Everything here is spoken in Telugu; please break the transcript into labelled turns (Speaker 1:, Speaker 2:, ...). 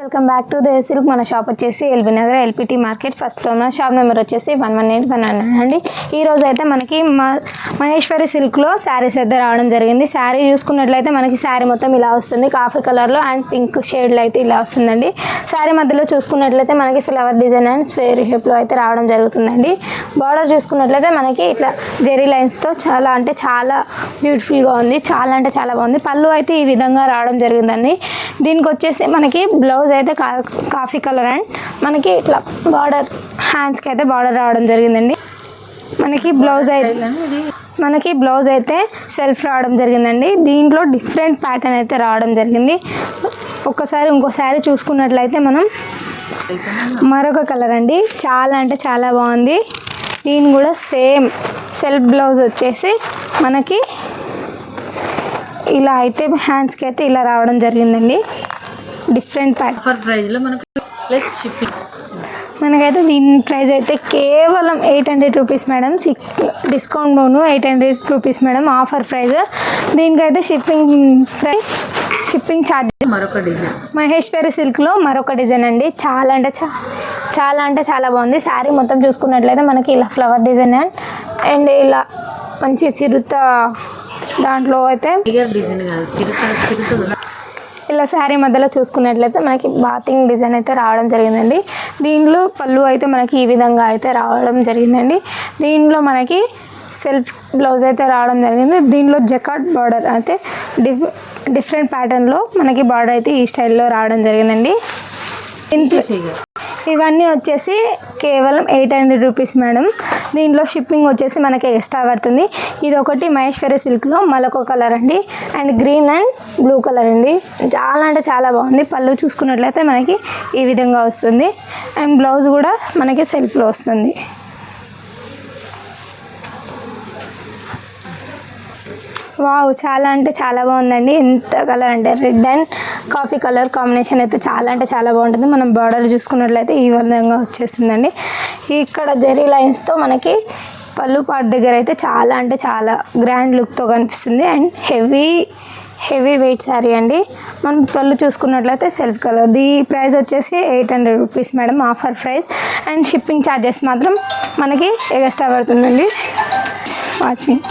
Speaker 1: Welcome back to the silk. మన షాప్ వచ్చేసి LB Nagar LPT market first floor. మన షాప్ నెంబర్ వచ్చేసి 118 అండి. ఈరోజు అయితే మనకి మహేశ్వరి సిల్క్లో శారీస్ అయితే రావడం జరిగింది. శారీ చూసుకున్నట్లయితే మనకి శారీ మొత్తం ఇలా వస్తుంది, కాఫీ కలర్లో అండ్ పింక్ షేడ్లో అయితే ఇలా వస్తుందండి. శారీ మధ్యలో చూసుకున్నట్లయితే మనకి ఫ్లవర్ డిజైన్ అండ్ స్క్వేర్ షేప్లో అయితే రావడం జరుగుతుందండి. బార్డర్ చూసుకున్నట్లయితే మనకి ఇట్లా జెరీ లైన్స్తో చాలా బ్యూటిఫుల్గా ఉంది, చాలా బాగుంది. పళ్ళు అయితే ఈ విధంగా రావడం జరిగిందండి. దీనికి వచ్చేసి మనకి బ్లౌజ్ అయితే కాఫీ కలర్ అండ్ మనకి ఇట్లా బార్డర్ హ్యాండ్స్కి అయితే బార్డర్ రావడం జరిగిందండి. మనకి బ్లౌజ్ అయితే సెల్ఫ్ రావడం జరిగిందండి. దీంట్లో డిఫరెంట్ ప్యాటర్న్ అయితే రావడం జరిగింది. ఇంకోసారి చూసుకున్నట్లయితే మనం మరొక కలర్ అండి, చాలా బాగుంది. దీని కూడా సేమ్ సెల్ఫ్ బ్లౌజ్ వచ్చేసి మనకి ఇలా అయితే హ్యాండ్స్కి అయితే ఇలా రావడం జరిగిందండి. డిఫరెంట్
Speaker 2: ప్రైస్లో మనకు ప్లస్ షిప్పింగ్.
Speaker 1: మనకైతే దీని ప్రైస్ అయితే కేవలం 800 రూపీస్ మేడం. డిస్కౌంట్ బోను 800 రూపీస్ మేడం, ఆఫర్ ప్రైస్. దీనికైతే షిప్పింగ్ ఛార్జ్.
Speaker 2: మరొక డిజైన్
Speaker 1: మహేశ్వరి సిల్క్లో మరొక డిజైన్ అండి. చాలా బాగుంది. శారీ మొత్తం చూసుకున్నట్లయితే మనకి ఇలా ఫ్లవర్ డిజైన్ అండ్ ఇలా మంచి చిరుత దాంట్లో అయితే
Speaker 2: డిజైన్ కాదు, చిరుత
Speaker 1: ఇలా శారీ మధ్యలో చూసుకున్నట్లయితే మనకి బాతింగ్ డిజైన్ అయితే రావడం జరిగిందండి. దీనిలో పళ్ళు అయితే మనకి ఈ విధంగా అయితే రావడం జరిగిందండి. దీనిలో మనకి సెల్ఫ్ బ్లౌజ్ అయితే రావడం జరిగింది. దీనిలో జకాట్ బార్డర్ అయితే డిఫరెంట్ ప్యాటర్న్లో మనకి బార్డర్ అయితే ఈ స్టైల్లో రావడం జరిగిందండి. ఇవన్నీ వచ్చేసి కేవలం 800 రూపీస్ మేడం. దీంట్లో షిప్పింగ్ వచ్చేసి మనకి ఎక్స్ట్రా పడుతుంది. ఇది ఒకటి మహేశ్వరి సిల్క్లో మరొక కలర్ అండి, and green and blue colour అండి. చాలా బాగుంది. పళ్ళు చూసుకున్నట్లయితే మనకి ఈ విధంగా వస్తుంది అండ్ బ్లౌజ్ కూడా మనకి సెల్ఫ్లో వస్తుంది. వావ్, చాలా బాగుందండి. ఎంత కలర్ అంటే red and coffee colour combination అయితే చాలా బాగుంటుంది. మనం బార్డర్ చూసుకున్నట్లయితే ఈ విధంగా వచ్చేస్తుందండి. ఇక్కడ జెరీ లైన్స్తో మనకి పళ్ళు పార్ట్ దగ్గర అయితే చాలా గ్రాండ్ లుక్తో కనిపిస్తుంది అండ్ హెవీ వెయిట్ శారీ అండి. మనం పళ్ళు చూసుకున్నట్లయితే సెల్ఫ్ కలర్. దీ ప్రైస్ వచ్చేసి 800 rupees madam, offer price. And shipping charges మాత్రం మనకి ఎక్స్ట్రా పడుతుందండి. వాచింగ్.